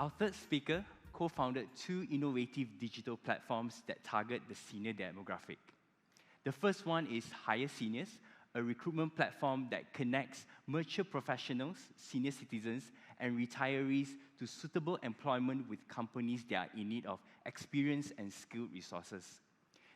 Our third speaker co-founded two innovative digital platforms that target the senior demographic. The first one is Hire Seniors, a recruitment platform that connects mature professionals, senior citizens, and retirees to suitable employment with companies that are in need of experienced and skilled resources.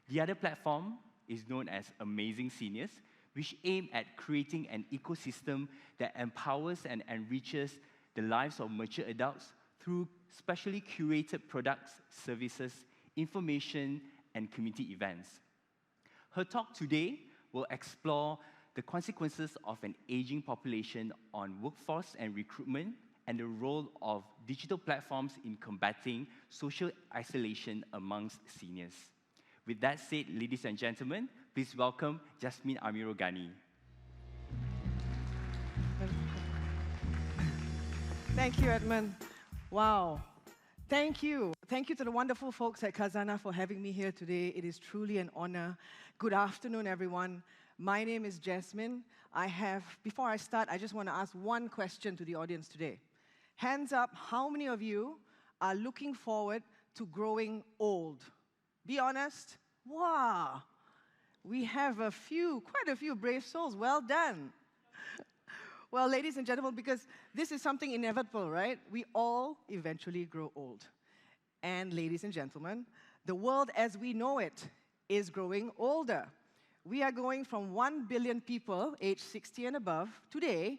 The other platform is known as Amazing Seniors, which aim at creating an ecosystem that empowers and enriches the lives of mature adults through specially curated products, services, information, and community events. Her talk today will explore the consequences of an aging population on workforce and recruitment and the role of digital platforms in combating social isolation amongst seniors. With that said, ladies and gentlemen, please welcome Jasmin Amirul Ghani. Thank you, Edmund. Wow. Thank you. Thank you to the wonderful folks at Khazanah for having me here today. It is truly an honor. Good afternoon, everyone. My name is Jasmin. Before I start, I just want to ask one question to the audience today. Hands up, how many of you are looking forward to growing old? Be honest. Wow. We have quite a few brave souls. Well done. Well, ladies and gentlemen, because this is something inevitable, right? We all eventually grow old. And ladies and gentlemen, the world as we know it is growing older. We are going from 1 billion people aged 60 and above today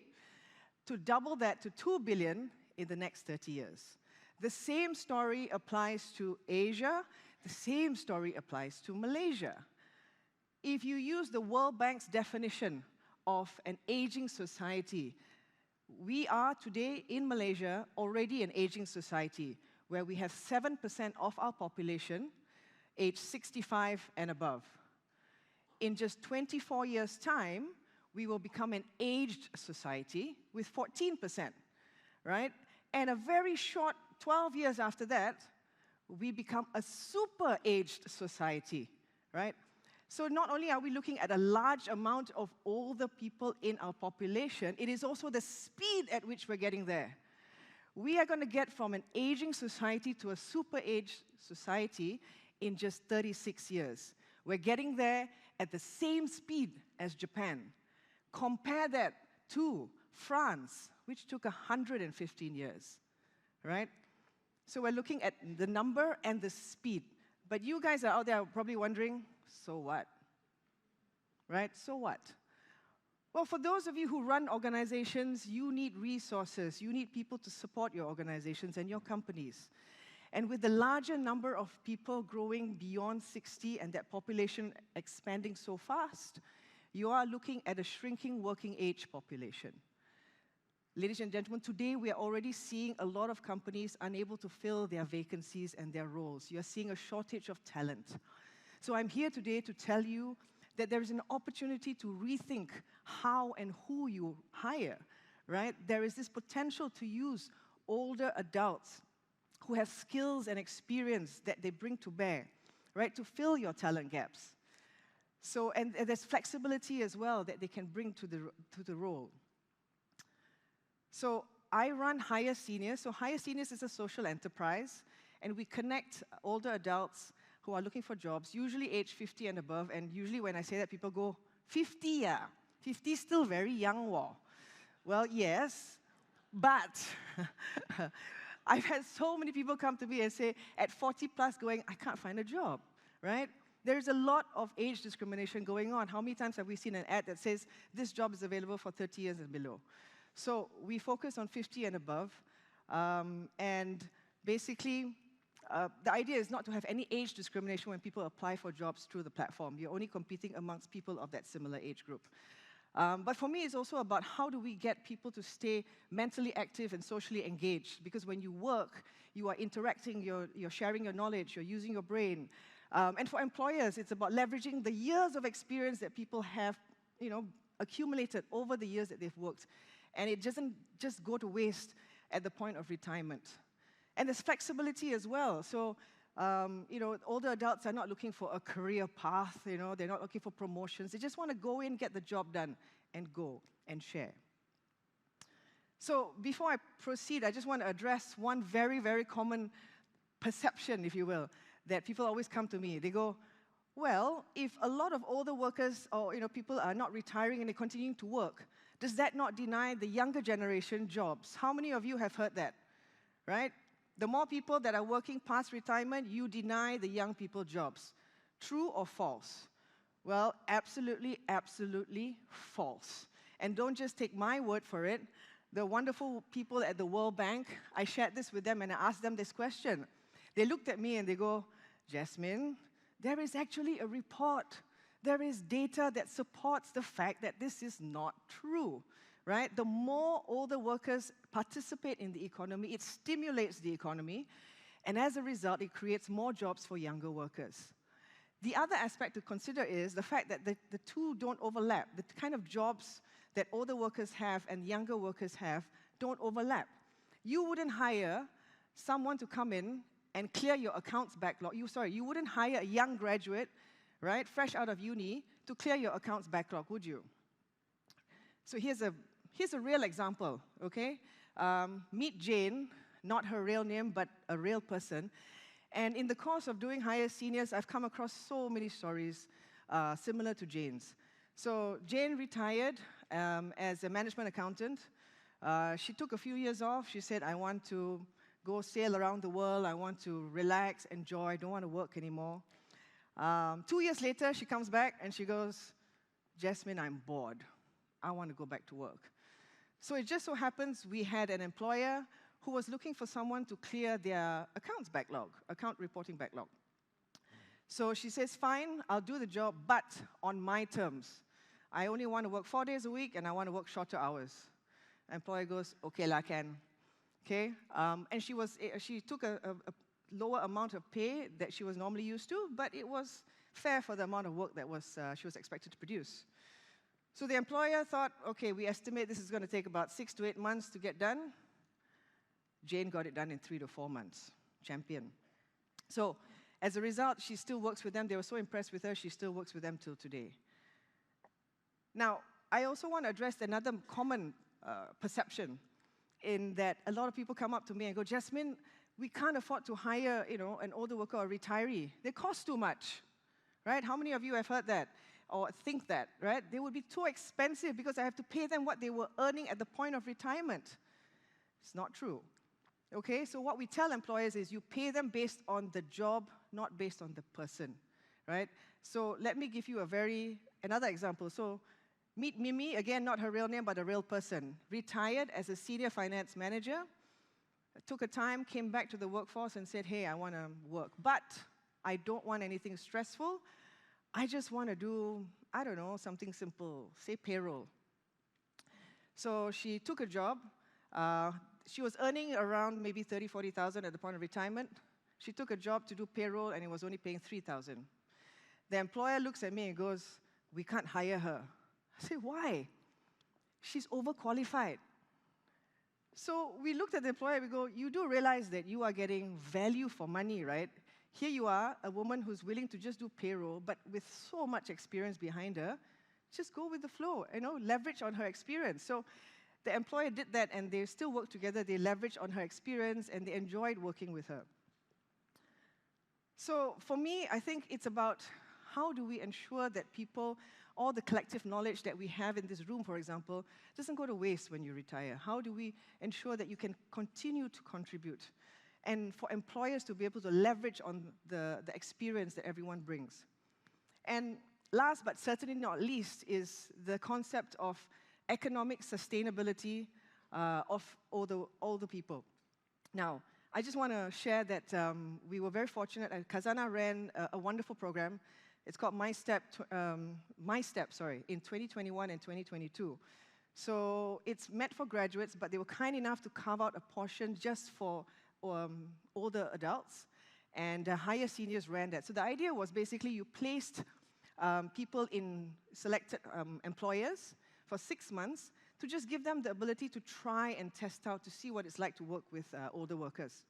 to double that to 2 billion in the next 30 years. The same story applies to Asia. The same story applies to Malaysia. If you use the World Bank's definition of an aging society, we are today in Malaysia already an aging society where we have 7% of our population aged 65 and above. In just 24 years' time, we will become an aged society with 14%, right? And a very short 12 years after that, we become a super-aged society, right? So not only are we looking at a large amount of older people in our population, it is also the speed at which we're getting there. We are going to get from an aging society to a super-aged society in just 36 years. We're getting there at the same speed as Japan. Compare that to France, which took 115 years, right? So we're looking at the number and the speed. But you guys are out there probably wondering, so what? Right? So what? Well, for those of you who run organizations, you need resources. You need people to support your organizations and your companies. And with the larger number of people growing beyond 60 and that population expanding so fast, you are looking at a shrinking working age population. Ladies and gentlemen, today we are already seeing a lot of companies unable to fill their vacancies and their roles. You are seeing a shortage of talent. So I'm here today to tell you that there is an opportunity to rethink how and who you hire, right? There is this potential to use older adults who have skills and experience that they bring to bear, right, to fill your talent gaps. So, and there's flexibility as well that they can bring to the role. So I run Hire Seniors. So Hire Seniors is a social enterprise, and we connect older adults who are looking for jobs, usually age 50 and above. And usually when I say that, people go, 50, yeah? 50 is still very young, wow. Well, yes, but I've had so many people come to me and say, at 40 plus going, I can't find a job, right? There's a lot of age discrimination going on. How many times have we seen an ad that says, this job is available for 30 years and below? So we focus on 50 and above, and basically, the idea is not to have any age discrimination when people apply for jobs through the platform. You're only competing amongst people of that similar age group. But for me, it's also about how do we get people to stay mentally active and socially engaged, because when you work, you are interacting, you're sharing your knowledge, you're using your brain. And for employers, it's about leveraging the years of experience that people have, accumulated over the years that they've worked. And it doesn't just go to waste at the point of retirement. And there's flexibility as well. So, older adults are not looking for a career path. They're not looking for promotions. They just want to go in, get the job done, and go and share. So before I proceed, I just want to address one very, very common perception, if you will, that people always come to me. They go, well, if a lot of older workers or people are not retiring and they're continuing to work, does that not deny the younger generation jobs? How many of you have heard that, right? The more people that are working past retirement, you deny the young people jobs. True or false? Well, absolutely, absolutely false. And don't just take my word for it. The wonderful people at the World Bank, I shared this with them and I asked them this question. They looked at me and they go, Jasmin, there is actually a report. There is data that supports the fact that this is not true, right? The more older workers participate in the economy, it stimulates the economy, and as a result, it creates more jobs for younger workers. The other aspect to consider is the fact that the two don't overlap. The kind of jobs that older workers have and younger workers have don't overlap. You wouldn't hire someone to come in and clear your accounts backlog. You wouldn't hire a young graduate, right, fresh out of uni, to clear your accounts backlog, would you? So here's a real example, okay? Meet Jane, not her real name, but a real person. And in the course of doing higher seniors, I've come across so many stories similar to Jane's. So Jane retired as a management accountant. She took a few years off. She said, I want to go sail around the world. I want to relax, enjoy. I don't want to work anymore. 2 years later, she comes back and she goes, Jasmin, I'm bored. I want to go back to work. So it just so happens we had an employer who was looking for someone to clear their accounts backlog, account reporting backlog. So she says, fine, I'll do the job, but on my terms. I only want to work 4 days a week and I want to work shorter hours. Employer goes, okay, I can. Okay, and she took a lower amount of pay that she was normally used to, but it was fair for the amount of work that she was expected to produce. So the employer thought, okay, we estimate this is going to take about 6 to 8 months to get done. Jane got it done in 3 to 4 months. Champion. So as a result, she still works with them. They were so impressed with her, she still works with them till today. Now, I also want to address another common perception in that a lot of people come up to me and go, Jasmin, we can't afford to hire, an older worker or a retiree. They cost too much, right? How many of you have heard that or think that, right? They would be too expensive because I have to pay them what they were earning at the point of retirement. It's not true. Okay, so what we tell employers is you pay them based on the job, not based on the person, right? So let me give you another example. So meet Mimi, again, not her real name, but a real person. Retired as a senior finance manager, took a time, came back to the workforce and said, hey, I want to work, but I don't want anything stressful. I just want to do, I don't know, something simple, say payroll. So she took a job. She was earning around maybe 30,000, 40,000 at the point of retirement. She took a job to do payroll and it was only paying 3,000. The employer looks at me and goes, we can't hire her. I say, why? She's overqualified. So we looked at the employer, we go, you do realize that you are getting value for money, right? Here you are, a woman who's willing to just do payroll, but with so much experience behind her, just go with the flow, leverage on her experience. So the employer did that, and they still work together. They leveraged on her experience, and they enjoyed working with her. So for me, I think it's about how do we ensure that people, all the collective knowledge that we have in this room, for example, doesn't go to waste when you retire? How do we ensure that you can continue to contribute? And for employers to be able to leverage on the experience that everyone brings. And last but certainly not least is the concept of economic sustainability of older people. Now, I just want to share that we were very fortunate, and Khazanah ran a wonderful program. It's called My Step, in 2021 and 2022. So it's meant for graduates, but they were kind enough to carve out a portion just for older adults, and higher seniors ran that. So the idea was basically you placed people in selected employers for 6 months to just give them the ability to try and test out to see what it's like to work with older workers.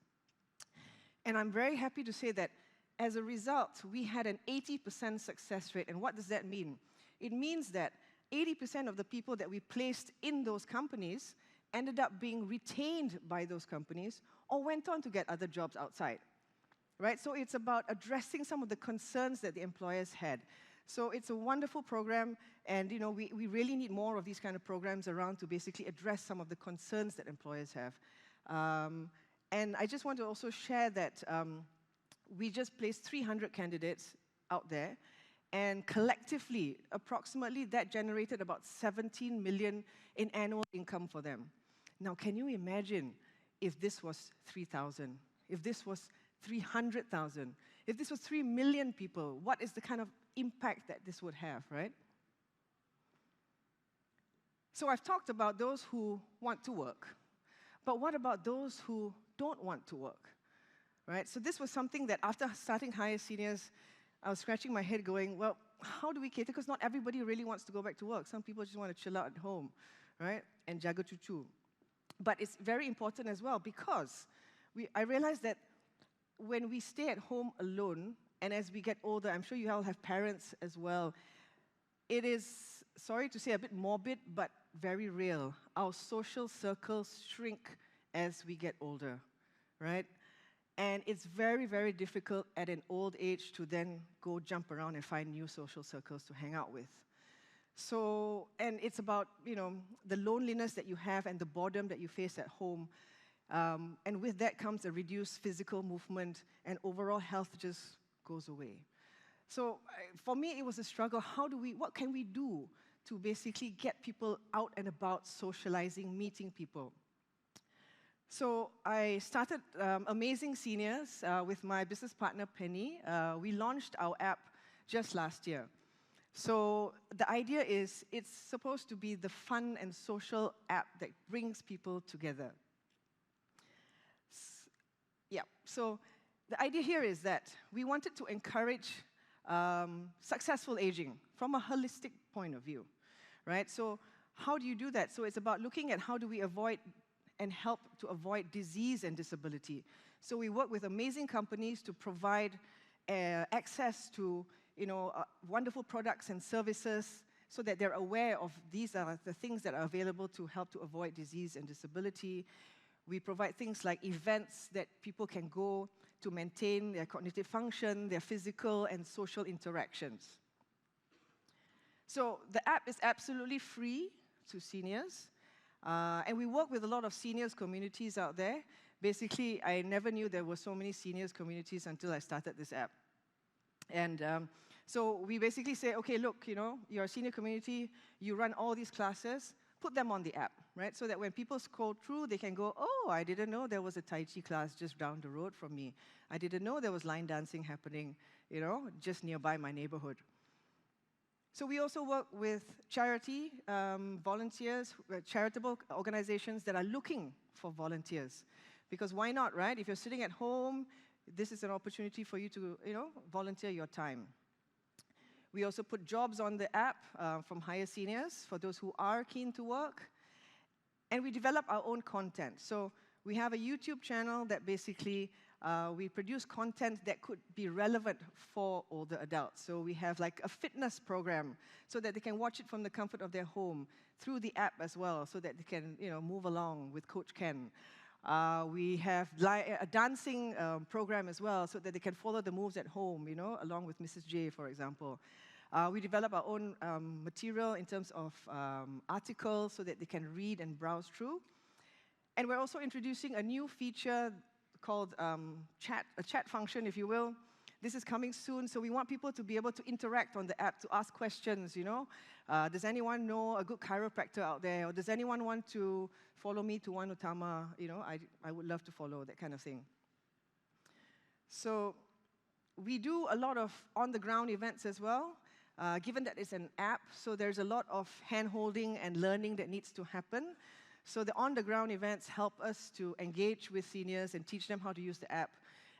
And I'm very happy to say that as a result, we had an 80% success rate. And what does that mean? It means that 80% of the people that we placed in those companies, ended up being retained by those companies or went on to get other jobs outside. Right? So it's about addressing some of the concerns that the employers had. So it's a wonderful program, and we really need more of these kind of programs around to basically address some of the concerns that employers have. And I just want to also share that we just placed 300 candidates out there, and collectively, approximately, that generated about 17 million in annual income for them. Now, can you imagine if this was 3,000, if this was 300,000, if this was 3 million people, what is the kind of impact that this would have, right? So I've talked about those who want to work, but what about those who don't want to work, right? So this was something that after starting Higher Seniors, I was scratching my head going, well, how do we cater? Because not everybody really wants to go back to work. Some people just want to chill out at home, right, and jaga cucu. But it's very important as well because I realized that when we stay at home alone, and as we get older, I'm sure you all have parents as well, it is, sorry to say, a bit morbid, but very real. Our social circles shrink as we get older, right? And it's very, very difficult at an old age to then go jump around and find new social circles to hang out with. So, and it's about, the loneliness that you have and the boredom that you face at home. And with that comes a reduced physical movement, and overall health just goes away. So for me, it was a struggle. What can we do to basically get people out and about, socializing, meeting people? So I started Amazing Seniors with my business partner, Penny. We launched our app just last year. So the idea is it's supposed to be the fun and social app that brings people together. Yeah, so the idea here is that we wanted to encourage successful aging from a holistic point of view, right? So how do you do that? So it's about looking at how do we avoid and help to avoid disease and disability. So we work with amazing companies to provide access to wonderful products and services so that they're aware of these are the things that are available to help to avoid disease and disability. We provide things like events that people can go to maintain their cognitive function, their physical and social interactions. So the app is absolutely free to seniors. And we work with a lot of seniors communities out there. Basically, I never knew there were so many seniors communities until I started this app. And so we basically say, okay, look, you're a senior community, you run all these classes, put them on the app, right? So that when people scroll through, they can go, oh, I didn't know there was a Tai Chi class just down the road from me. I didn't know there was line dancing happening, just nearby my neighborhood. So we also work with charity volunteers, charitable organizations that are looking for volunteers. Because why not, right? If you're sitting at home, this is an opportunity for you to, volunteer your time. We also put jobs on the app from Higher Seniors for those who are keen to work. And we develop our own content. So we have a YouTube channel that basically we produce content that could be relevant for older adults. So we have like a fitness program so that they can watch it from the comfort of their home through the app as well, so that they can move along with Coach Ken. We have a dancing program as well so that they can follow the moves at home, along with Mrs. J, for example. We develop our own material in terms of articles so that they can read and browse through. And we're also introducing a new feature called a chat function, if you will. This is coming soon, so we want people to be able to interact on the app, to ask questions, Does anyone know a good chiropractor out there? Or does anyone want to follow me to Wan Utama? I would love to follow, that kind of thing. So we do a lot of on-the-ground events as well, given that it's an app, so there's a lot of hand-holding and learning that needs to happen. So the on-the-ground events help us to engage with seniors and teach them how to use the app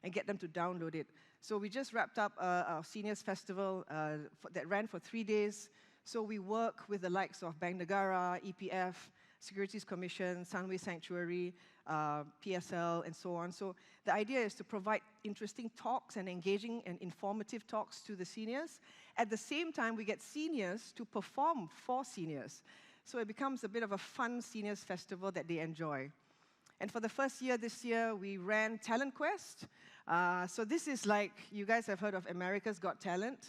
and get them to download it. So we just wrapped up our Seniors Festival that ran for 3 days. So we work with the likes of Bank Negara, EPF, Securities Commission, Sunway Sanctuary, PSL, and so on. So the idea is to provide interesting talks and engaging and informative talks to the seniors. At the same time, we get seniors to perform for seniors. So it becomes a bit of a fun seniors festival that they enjoy. And for the first year this year, we ran Talent Quest. So this is like, you guys have heard of America's Got Talent?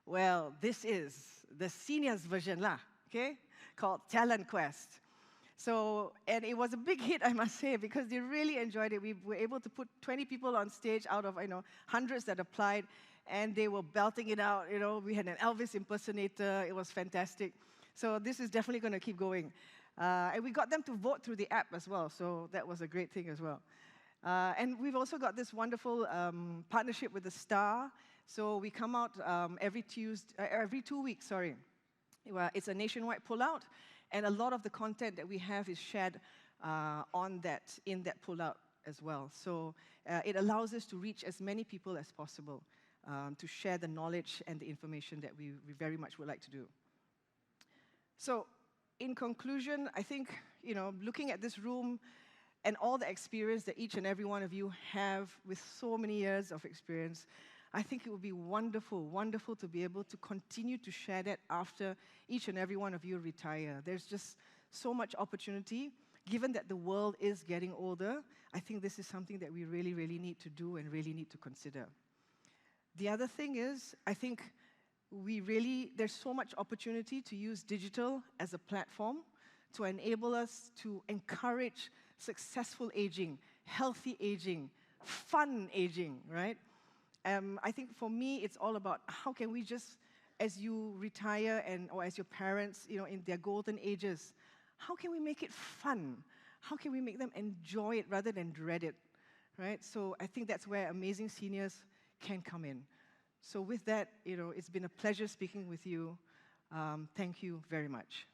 Well, this is the seniors version lah, okay? Called Talent Quest. So, and it was a big hit, I must say, because they really enjoyed it. We were able to put 20 people on stage out of, hundreds that applied, and they were belting it out. We had an Elvis impersonator. It was fantastic. So this is definitely going to keep going. And we got them to vote through the app as well, so that was a great thing as well. And we've also got this wonderful partnership with The Star. So we come out every 2 weeks, sorry. It's a nationwide pullout, and a lot of the content that we have is shared in that pullout as well. So it allows us to reach as many people as possible to share the knowledge and the information that we very much would like to do. So in conclusion, I think, looking at this room and all the experience that each and every one of you have with so many years of experience, I think it would be wonderful, wonderful to be able to continue to share that after each and every one of you retire. There's just so much opportunity. Given that the world is getting older, I think this is something that we really, really need to do and really need to consider. The other thing is, I think there's so much opportunity to use digital as a platform to enable us to encourage successful aging, healthy aging, fun aging, right? I think for me, it's all about how can we just, as you retire or as your parents, in their golden ages, how can we make it fun? How can we make them enjoy it rather than dread it, right? So I think that's where Amazing Seniors can come in. So with that, it's been a pleasure speaking with you. Thank you very much.